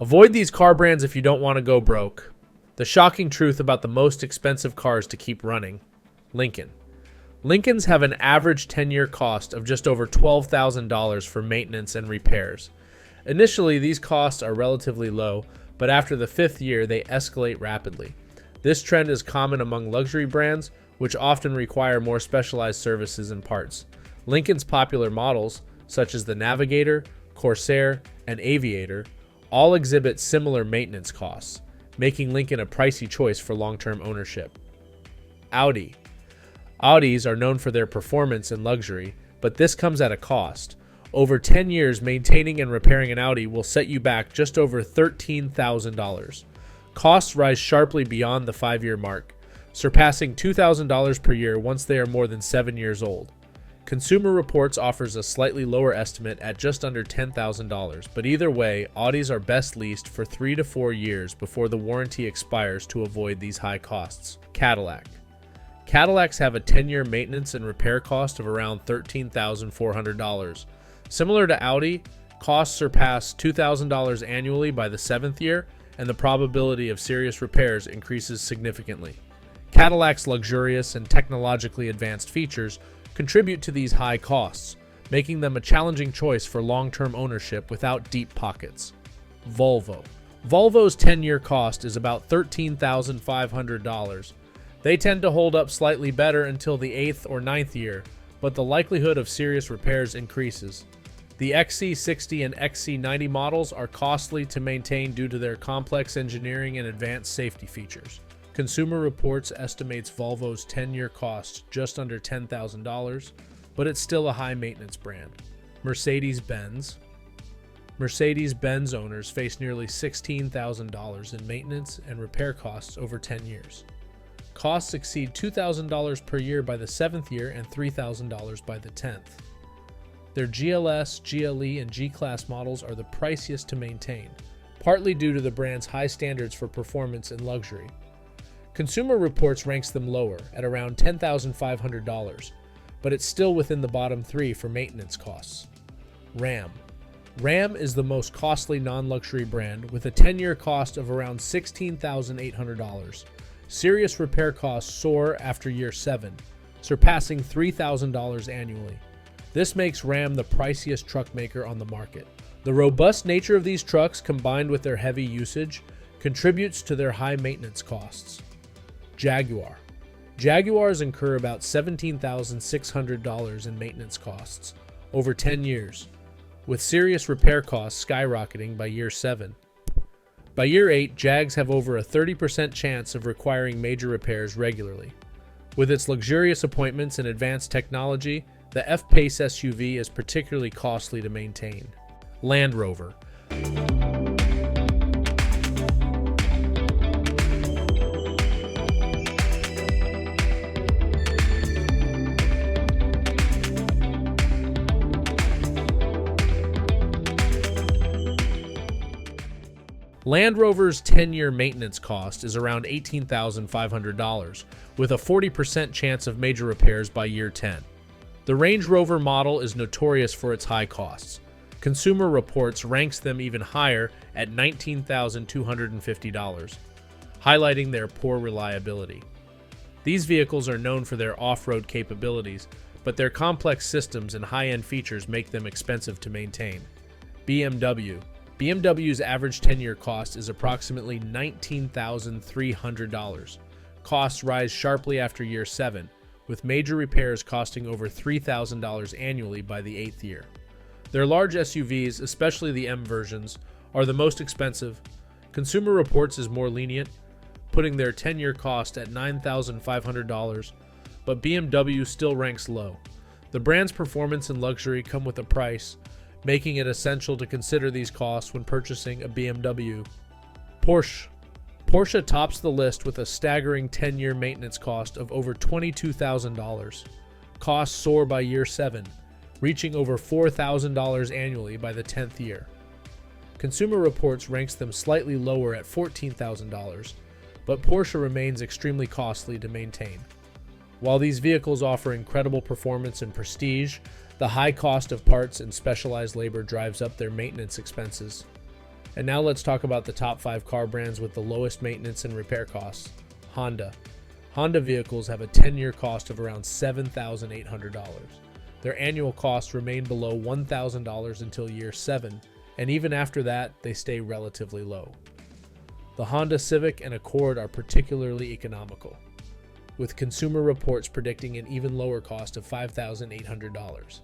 Avoid these car brands if you don't want to go broke. The shocking truth about the most expensive cars to keep running. Lincoln. Lincolns have an average 10-year cost of just over $12,000 for maintenance and repairs. Initially, these costs are relatively low, but after the 5th year, they escalate rapidly. This trend is common among luxury brands, which often require more specialized services and parts. Lincoln's popular models, such as the Navigator, Corsair, and Aviator, all exhibit similar maintenance costs, making Lincoln a pricey choice for long-term ownership. Audi. Audis are known for their performance and luxury, but this comes at a cost. Over 10 years, maintaining and repairing an Audi will set you back just over $13,000. Costs rise sharply beyond the 5-year mark, surpassing $2,000 per year once they are more than 7 years old. Consumer Reports offers a slightly lower estimate at just under $10,000, but either way, Audis are best leased for 3 to 4 years before the warranty expires to avoid these high costs. Cadillac. Cadillacs have a 10-year maintenance and repair cost of around $13,400. Similar to Audi, costs surpass $2,000 annually by the 7th year, and the probability of serious repairs increases significantly. Cadillac's luxurious and technologically advanced features contribute to these high costs, making them a challenging choice for long-term ownership without deep pockets. Volvo. Volvo's 10-year cost is about $13,500. They tend to hold up slightly better until the 8th or 9th year, but the likelihood of serious repairs increases. The XC60 and XC90 models are costly to maintain due to their complex engineering and advanced safety features. Consumer Reports estimates Volvo's 10-year cost just under $10,000, but it's still a high-maintenance brand. Mercedes-Benz. Mercedes-Benz owners face nearly $16,000 in maintenance and repair costs over 10 years. Costs exceed $2,000 per year by the 7th year and $3,000 by the 10th. Their GLS, GLE, and G-Class models are the priciest to maintain, partly due to the brand's high standards for performance and luxury. Consumer Reports ranks them lower, at around $10,500, but it's still within the bottom 3 for maintenance costs. Ram. Ram is the most costly non-luxury brand, with a 10-year cost of around $16,800. Serious repair costs soar after year 7, surpassing $3,000 annually. This makes Ram the priciest truck maker on the market. The robust nature of these trucks, combined with their heavy usage, contributes to their high maintenance costs. Jaguar. Jaguars incur about $17,600 in maintenance costs over 10 years, with serious repair costs skyrocketing by year 7. By year 8, Jags have over a 30% chance of requiring major repairs regularly. With its luxurious appointments and advanced technology, the F-Pace SUV is particularly costly to maintain. Land Rover. Land Rover's 10-year maintenance cost is around $18,500, with a 40% chance of major repairs by year 10. The Range Rover model is notorious for its high costs. Consumer Reports ranks them even higher at $19,250, highlighting their poor reliability. These vehicles are known for their off-road capabilities, but their complex systems and high-end features make them expensive to maintain. BMW. BMW's average 10-year cost is approximately $19,300. Costs rise sharply after year 7, with major repairs costing over $3,000 annually by the 8th year. Their large SUVs, especially the M versions, are the most expensive. Consumer Reports is more lenient, putting their 10-year cost at $9,500, but BMW still ranks low. The brand's performance and luxury come with a price, making it essential to consider these costs when purchasing a BMW. Porsche. Porsche tops the list with a staggering 10-year maintenance cost of over $22,000. Costs soar by year 7, reaching over $4,000 annually by the 10th year. Consumer Reports ranks them slightly lower at $14,000, but Porsche remains extremely costly to maintain. While these vehicles offer incredible performance and prestige, the high cost of parts and specialized labor drives up their maintenance expenses. And now let's talk about the top 5 car brands with the lowest maintenance and repair costs. Honda. Honda vehicles have a 10-year cost of around $7,800. Their annual costs remain below $1,000 until year 7, and even after that, they stay relatively low. The Honda Civic and Accord are particularly economical, with Consumer Reports predicting an even lower cost of $5,800.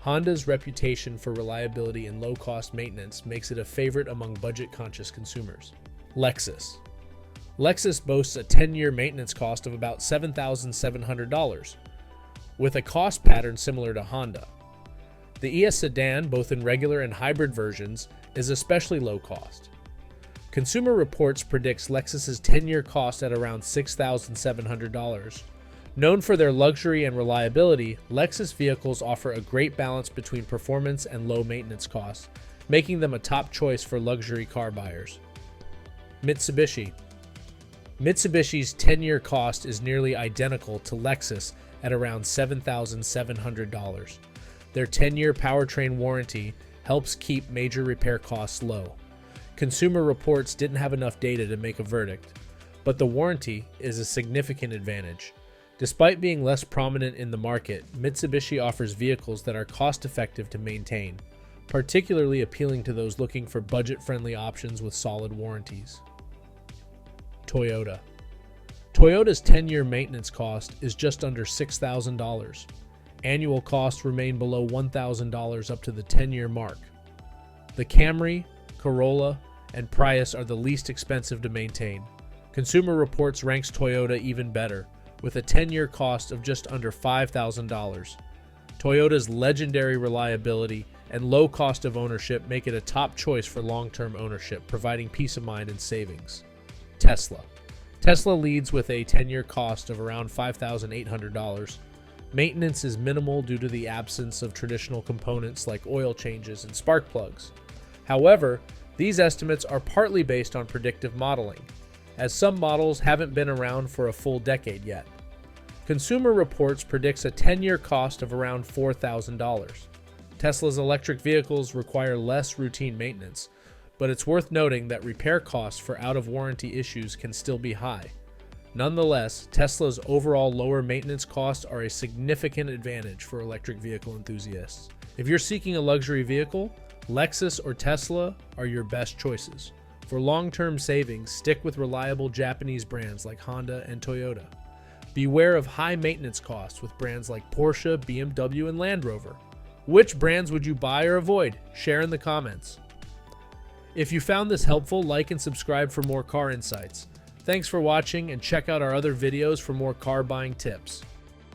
Honda's reputation for reliability and low-cost maintenance makes it a favorite among budget-conscious consumers. Lexus. Lexus boasts a 10-year maintenance cost of about $7,700, with a cost pattern similar to Honda. The ES sedan, both in regular and hybrid versions, is especially low cost. Consumer Reports predicts Lexus's 10-year cost at around $6,700. Known for their luxury and reliability, Lexus vehicles offer a great balance between performance and low maintenance costs, making them a top choice for luxury car buyers. Mitsubishi. Mitsubishi's 10-year cost is nearly identical to Lexus at around $7,700. Their 10-year powertrain warranty helps keep major repair costs low. Consumer Reports didn't have enough data to make a verdict, but the warranty is a significant advantage. Despite being less prominent in the market, Mitsubishi offers vehicles that are cost-effective to maintain, particularly appealing to those looking for budget-friendly options with solid warranties. Toyota. Toyota's 10-year maintenance cost is just under $6,000. Annual costs remain below $1,000 up to the 10-year mark. The Camry, Corolla, and Prius are the least expensive to maintain. Consumer Reports ranks Toyota even better, with a 10-year cost of just under $5,000. Toyota's legendary reliability and low cost of ownership make it a top choice for long-term ownership, providing peace of mind and savings. Tesla. Tesla leads with a 10-year cost of around $5,800. Maintenance is minimal due to the absence of traditional components like oil changes and spark plugs. However, these estimates are partly based on predictive modeling, as some models haven't been around for a full decade yet. Consumer Reports predicts a 10-year cost of around $4,000. Tesla's electric vehicles require less routine maintenance, but it's worth noting that repair costs for out-of-warranty issues can still be high. Nonetheless, Tesla's overall lower maintenance costs are a significant advantage for electric vehicle enthusiasts. If you're seeking a luxury vehicle, Lexus or Tesla are your best choices. For long-term savings, stick with reliable Japanese brands like Honda and Toyota. Beware of high maintenance costs with brands like Porsche, BMW, and Land Rover. Which brands would you buy or avoid? Share in the comments. If you found this helpful, like and subscribe for more car insights. Thanks for watching, and check out our other videos for more car buying tips.